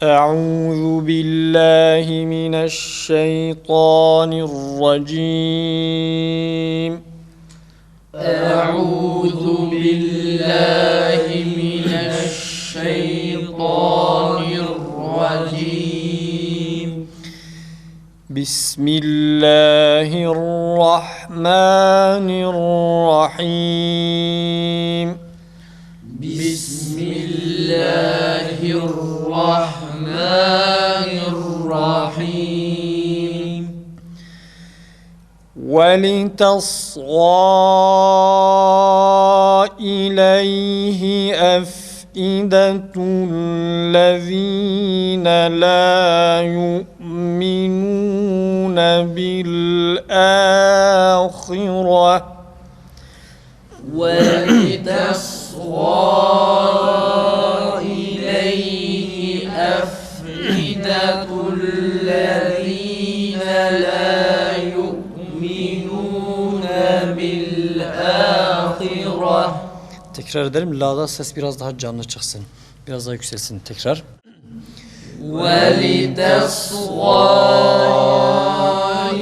أعوذ بالله من الشيطان الرجيم. أعوذ بالله من الشيطان الرجيم. بسم الله الرحمن الرحيم. بسم الله الرحمن الرحيم. ولتصغى إليه أفئدة الذين لا يؤمنون بالآخرة ولتصغى إليه أفئدة الذين لا يؤمنون بالآخرة. Tekrar edelim. La'da ses biraz daha canlı çıksın. Biraz daha yükselsin. Tekrar. وَلِتَصْغَى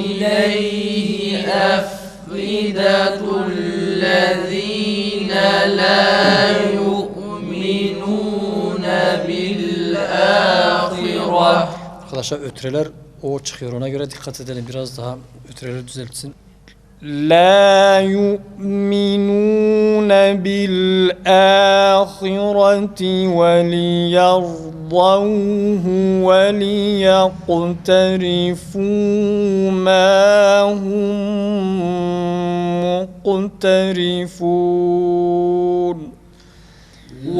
إِلَيْهِ أَفْئِدَةُ الَّذِينَ لَا يُؤْمِنُونَ بِالْآخِرَةِ. Arkadaşlar ötreler o çıkıyor. Ona göre dikkat edelim. Biraz daha ötreleri düzeltsin. La yu'minun bil ahireti ve liyardawhu ve liyaqtarifu ma hum muqtarifun.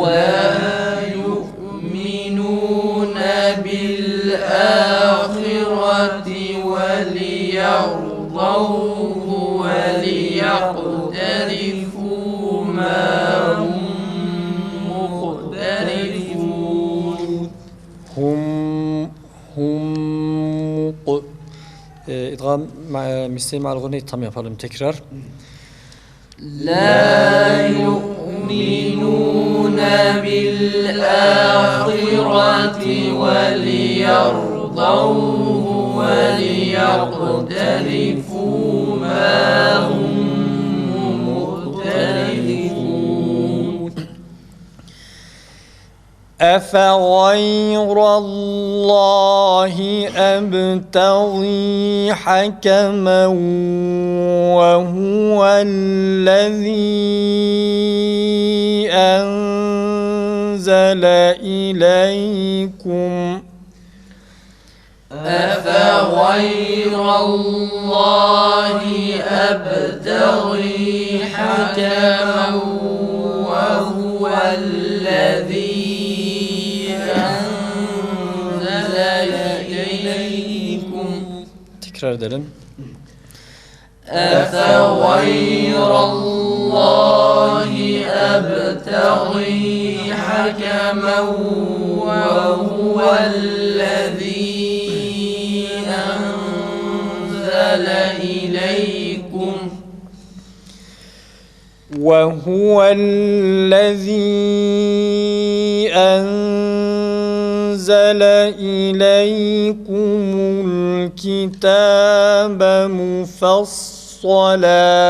وَيُؤْمِنُونَ بِالْآخِرَةِ وَلِيَرْضَوْهُ وَلِيَقْتَرِفُوا مَا هُمْ مُقْتَرِفُونَ. İdgam misli ma'al gune tam yapalım tekrar. لا يؤمنون بالآخرة وليرضوه وليقترفوا ما هم مقترفون. أفغير الله أبتغي حكما وهو الذي أنزل إليكم أفغير الله أبتغي حكما وهو الذي أنزل إليكم. Tekrar edelim. أفغير الله أبتغي حكما وهو الذي أنزل إليكم. وهو الذي أنزل إليكم الكتاب مفصلا.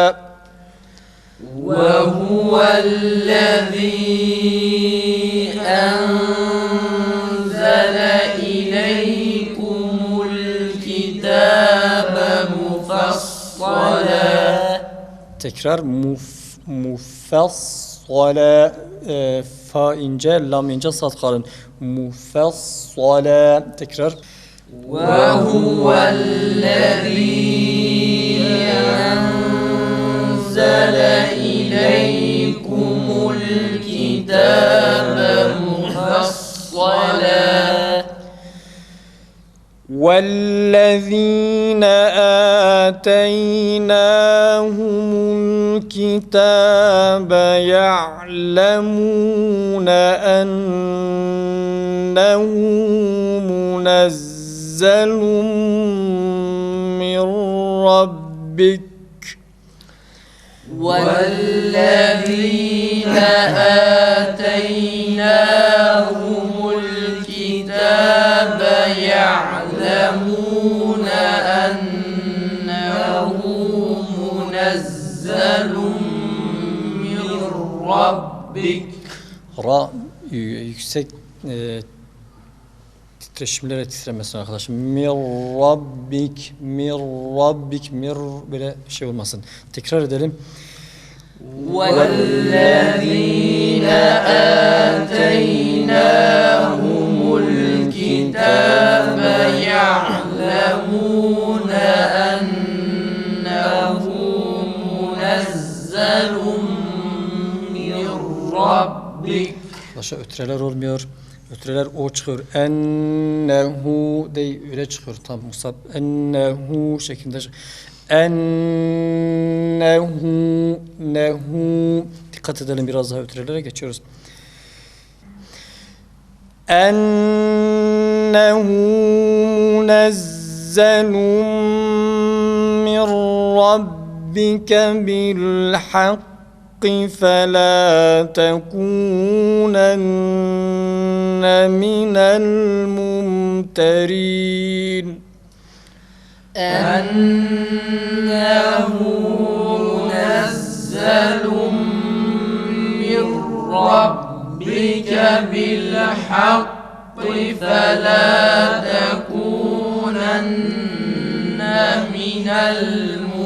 وهو الذي أنزل إليكم الكتاب مفصلا. Tekrar mufassala fa ince lam ince sad kalın. Mufassala tekrar. وهو الذي أنزل إليكم الكتاب مفصلا. والذين آتيناهم الكتاب يعلمون أنه منزل من ربك. والذين آتيناهم الكتاب Ra yüksek titreşimlerle titremesin arkadaşlar. Mir rabbik, mir rabbik, mir böyle şey olmasın. Tekrar edelim. والذين آتيناهم الكتاب يعلمون أنه منزل من ربك. Arkadaşlar ötreler olmuyor. Ötreler o çıkıyor. Ennehu değil öyle çıkıyor. Tam musab. Ennehu şeklinde çıkıyor. Ennehu nehu. Dikkat edelim biraz daha ötrelere geçiyoruz. Ennehu munezzelun min rabbike bil hak فلا تكونن من الممترين أنه منزل من ربك بالحق فلا تكونن من الممترين.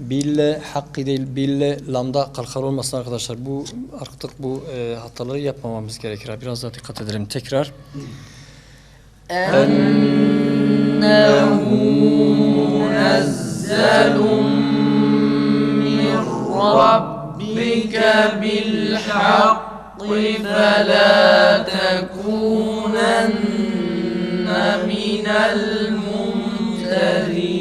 Bille hakkı değil, bille lambda kalkar olmasın arkadaşlar. Bu artık bu hataları yapmamamız gerekir. Biraz daha dikkat edelim. Tekrar. Ennehu munezzelun min rabbike bil hakki felâ tekûnenne minel mumterin.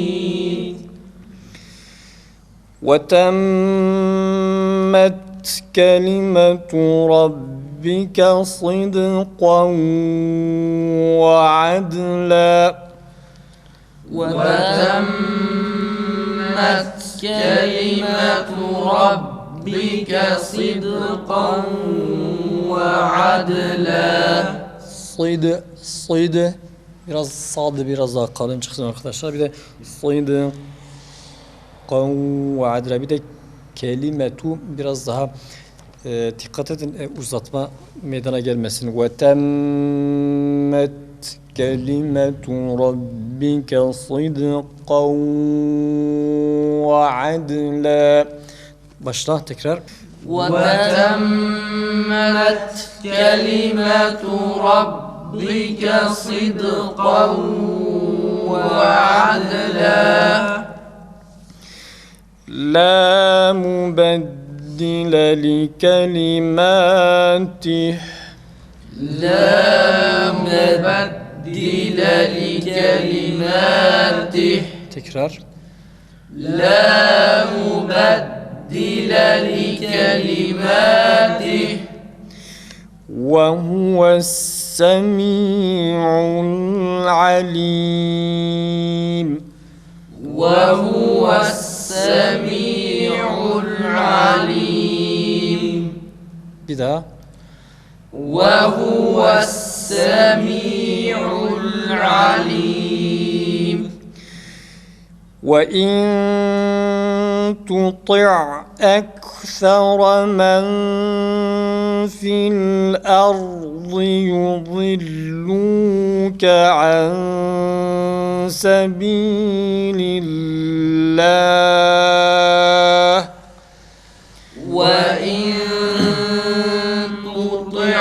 وتمت كلمة ربك صدقا وعدلا وتمت كلمة ربك صدقا وعدلا. صد biraz sadı biraz daha kalın çıksın arkadaşlar. Bir de صد ve adla bir de kelimetu biraz daha dikkat edin uzatma meydana gelmesin. Ve temmet kelimetu rabbike sidqan ve adla. Başla tekrar. وتمت كلمة ربك صدقا وعدلا. لا مبدل لكلماته لا مبدل لكلماته. tekrar. لا مبدل لكلماته. وهو السميع العليم. وهو السميع العليم. Bir daha. وهو السميع العليم. وإن تطع أكثر من في الأرض يضلوك عن سبيل الله وإن تطع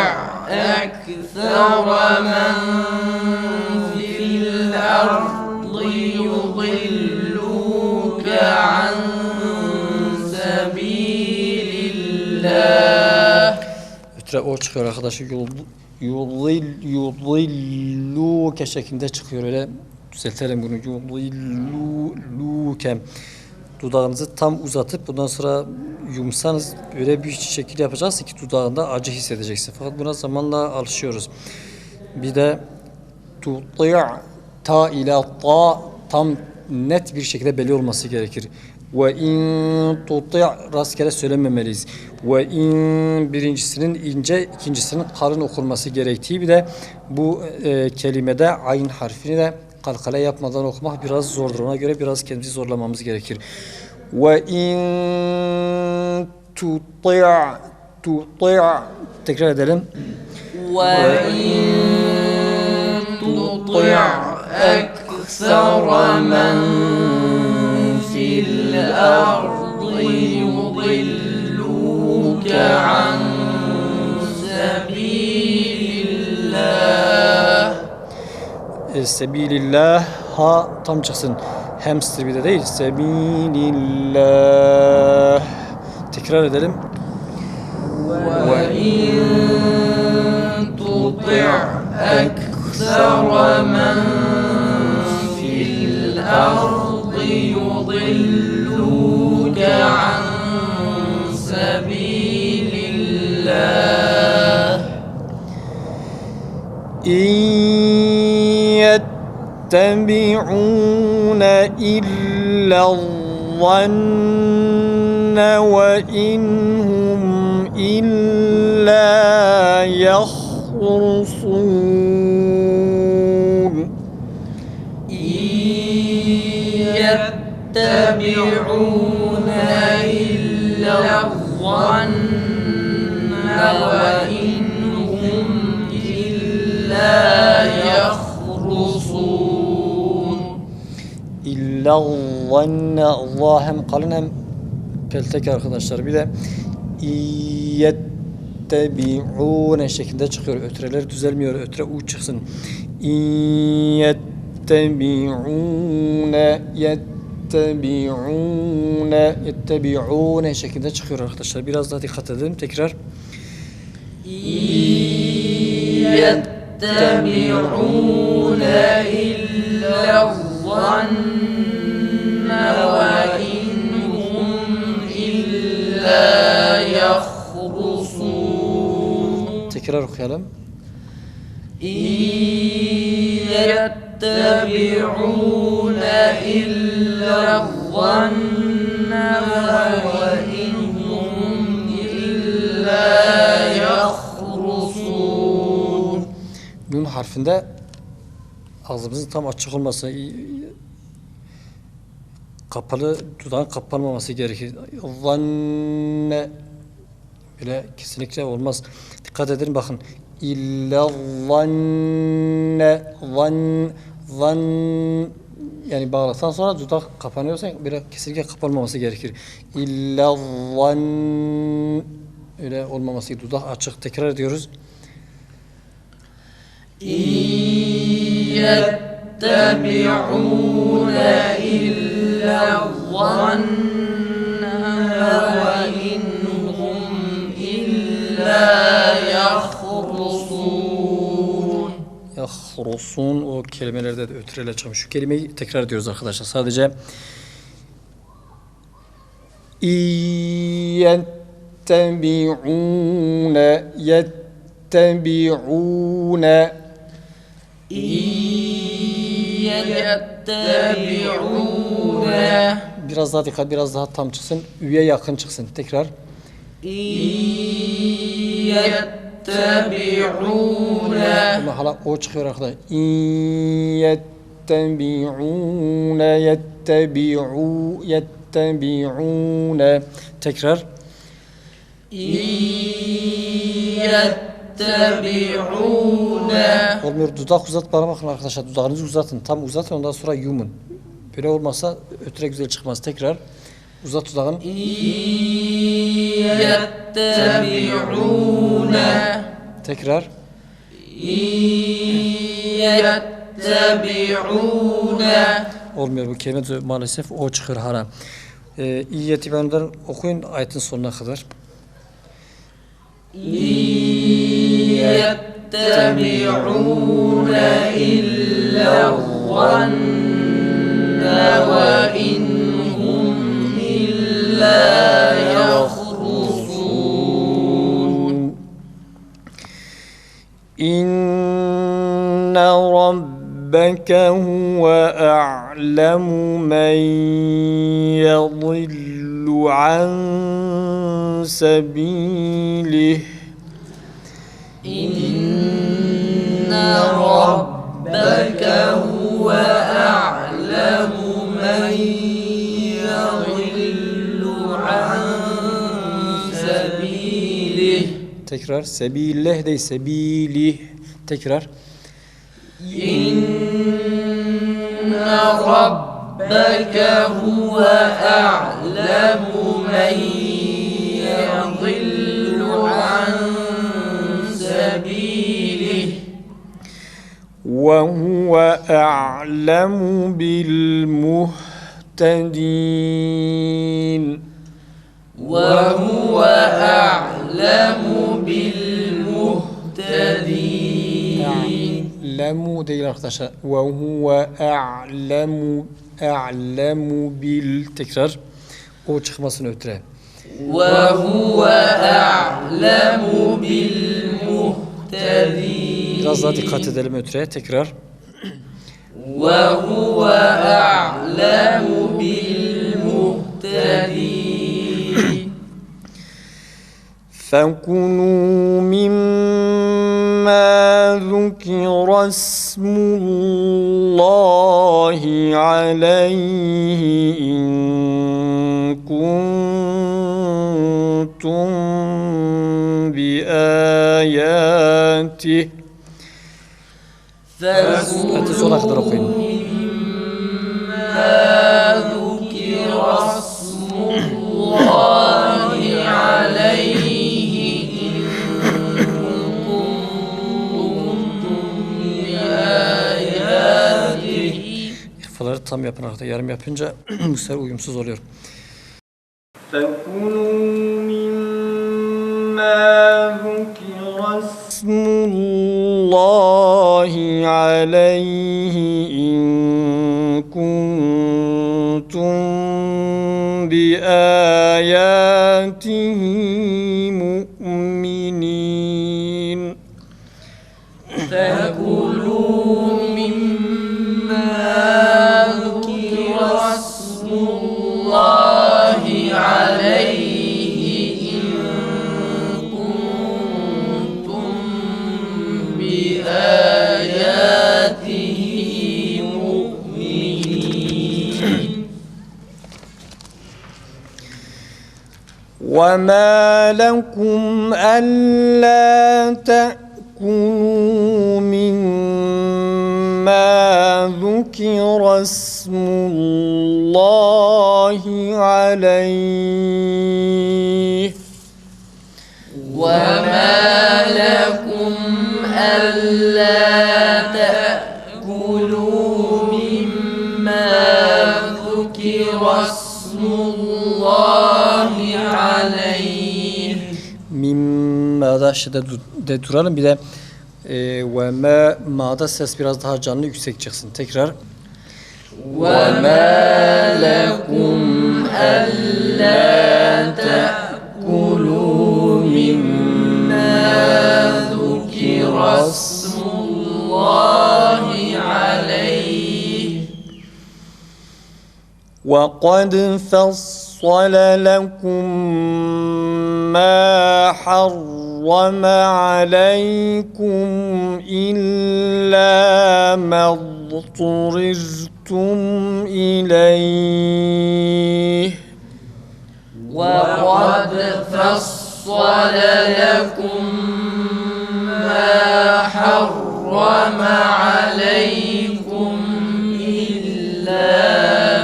أكثر من في الأرض يضلوك عن سبيل الله. Ötre o çıkıyor arkadaşlar. Yudilluke şeklinde çıkıyor. Öyle düzeltelim bunu. Yudilluke. Dudağınızı tam uzatıp bundan sonra yumsanız öyle bir şekil yapacağız ki dudağında acı hissedeceksin. Fakat buna zamanla alışıyoruz. Bir de tuti' ta ile ta tam net bir şekilde belli olması gerekir. Ve in tuti' rastgele söylememeliyiz. Ve in birincisinin ince, ikincisinin kalın okunması gerektiği, bir de bu kelimede ayn harfini de kalkale yapmadan okumak biraz zordur. Ona göre biraz kendimizi zorlamamız gerekir. Ve in tuti' tekrar edelim. وإن تطع أكثر من في الأرض يضلوك عن سبيل الله Sebilillah ha tam çıksın. Hamster bir de değil. Sebilillah. Tekrar edelim. وإن تطع أكثر من في الأرض يضلوك عن سبيل الله إن يتبعون إلا الظن وإن هم إلا يخرصون يتبعون إلا الظن وإن هم إلا يخرصون İlla zanne Allah hem kalın hem peltek arkadaşlar. Bir de yettebi'une şeklinde çıkıyor. Ötreler düzelmiyor. Ötre u çıksın. Yettebi'une şeklinde çıkıyor arkadaşlar. Biraz daha dikkat edin. Tekrar. يتبعون إلا الظن وإن هم إلا يخرصون Tekrar okuyalım. يتبعون إلا الظن وإن هم إلا يخرصون Nun harfinde ağzımızın tam açık olması, kapalı, dudağın kapanmaması gerekir. Zanne bile kesinlikle olmaz. Dikkat edin bakın. İlla zan yani bağladıktan sonra dudak kapanıyorsa bile kesinlikle kapanmaması gerekir. İlla zan öyle olmaması gerekir. Dudak açık. Tekrar ediyoruz. يتبعون إلا الظن وإن هم إلا يخرصون Yahrusun o kelimelerde de ötüreyle çıkmış. Şu kelimeyi tekrar ediyoruz arkadaşlar. Sadece yettebi'une يتبعون biraz daha dikkat, biraz daha tam çıksın. Üye yakın çıksın. Tekrar. يتبعون Ama hala o çıkıyor arkadaşlar. Yettebi'une tekrar. يتبعون Olmuyor. Dudak uzatmana bakın arkadaşlar. Dudağınızı uzatın. Tam uzatın. Ondan sonra yumun. Böyle olmazsa ötüre güzel çıkmaz. Tekrar. Uzat dudağın. يتبعون Tekrar. يتبعون Olmuyor. Bu kelime maalesef o çıkıyor hala. İyyeti benden okuyun ayetin sonuna kadar. يتبعون إلا الظن وإن هم إلا يخرصون İnne rabbeke huve a'lemu men yadillu an sebilih. إن ربك هو أعلم من يضل عن Tekrar. Sebileh değil. Sebilih. Tekrar. İnne rabbeke huve a'lemu men yadillu an sebilih. وهو أعلم بالمهتدين وهو أعلم بالمهتدين. أعلم değil arkadaşlar. وهو أعلم tekrar o çıkmasını ötüre. وهو أعلم بالمهتدين. Biraz daha dikkat edelim ötüreye. Tekrar. وهو أعلم بالمهتدين. فكلوا مما ذكر اسم الله عليه إن كنتم بآياته. Hadi sona kadar okuyun. مما ذكر اسم الله عليه إن كنتم بآياته. İhfaları tam yapın arkadaşlar. Yarım yapınca bu sefer uyumsuz oluyor. فكلوا مما ذكر اسم الله عليه إن كنتم بآياته مؤمنين. فكلوا مما ذكر اسم الله عليه إن كنتم بآياته مؤمنين. وما لكم ألا تأكلوا مما ذكر اسم الله عليه. وما لكم ألا تأكلوا مما ذكر اسم الله عليه. Mimma'da de duralım. Bir de ve ma'da ses biraz daha canlı yüksek çıksın. Tekrar. وما لكم ألا تأكلوا مما ذكر اسم الله عليه. وقد فصل لكم ما حرم عليكم إلا ما اضطررتم إليه. وقد فصل لكم ما حرم عليكم إلا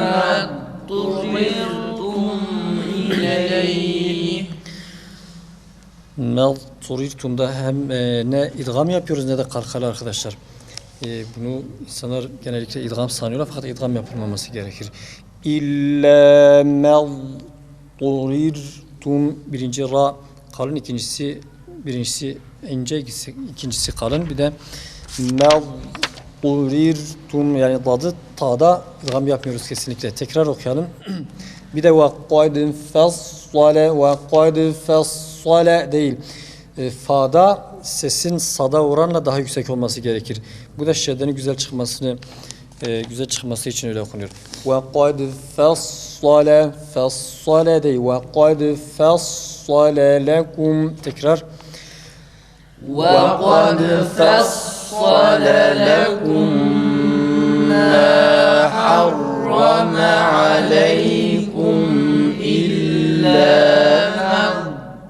ما اضطررتم إليه. Mezturirtum'da hem ne idgam yapıyoruz ne de kalkalı arkadaşlar. Bunu insanlar genellikle idgam sanıyorlar fakat idgam yapılmaması gerekir. İlla mezturirtum birinci ra kalın, birincisi ince, ikincisi kalın. Bir de mezturirtum yani dadı ta'da idgam yapmıyoruz kesinlikle. Tekrar okuyalım. Bir de ve qad fassale değil. Fa'da sesin sada oranla daha yüksek olması gerekir. Bu da şeddenin güzel çıkması için öyle okunuyor. Ve qad fassale değil. Ve qad fassale lekum tekrar. وقد فصل لكم ما حرم عليكم إلا ما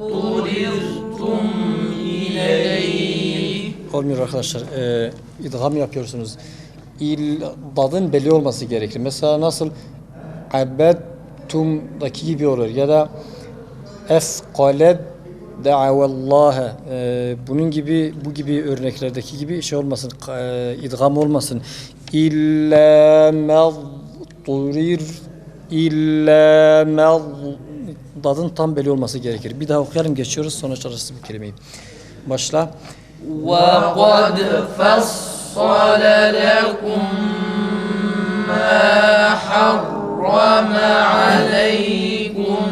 اضطررتم olmuyor arkadaşlar. İdgam yapıyorsunuz. Dadın belli olması gerekir. Mesela nasıl abettum'daki gibi olur ya da efqalet da'avallaha, bunun gibi, bu gibi örneklerdeki gibi şey olmasın, idgam olmasın. İlla mezdurir, illa mez, dadın tam belli olması gerekir. Bir daha okuyalım, geçiyoruz, sonra çalışırız bu kelimeyi. Başla. وَقَدْ فَصَّلَ لَكُمْ مَا حَرَّمَ عَلَيْكُمْ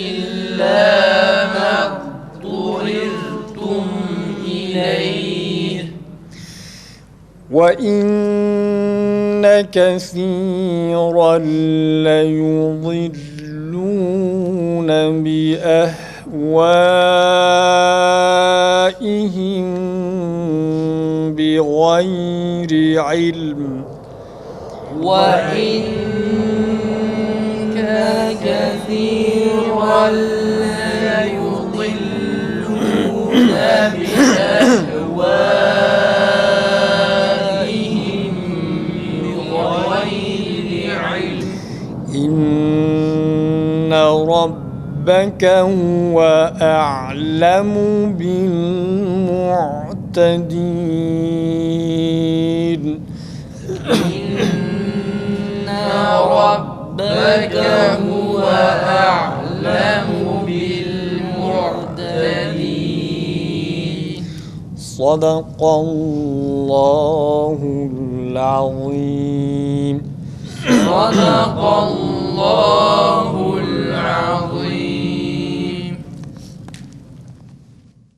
إِلَّا مَا اضْطُرِرْتُمْ إِلَيْهِ وَإِنَّ كَثِيرًا لَيُضِلُّونَ بِأَهْوَائِهِمْ بِغَيْرِ عِلْمٍ وَإِنَّ كَثِيرًا لَيُضِلُّونَ بِأَهْوَائِهِمْ بِغَيْرِ عِلْمٍ إِنَّ رَبَّكَ هُوَ أَعْلَمُ بِالْمُعْتَدِينَ إِنَّ رَبَّكَ هُوَ أَعْلَمُ بِالْمُعْتَدِينَ صدق الله العظيم صدق الله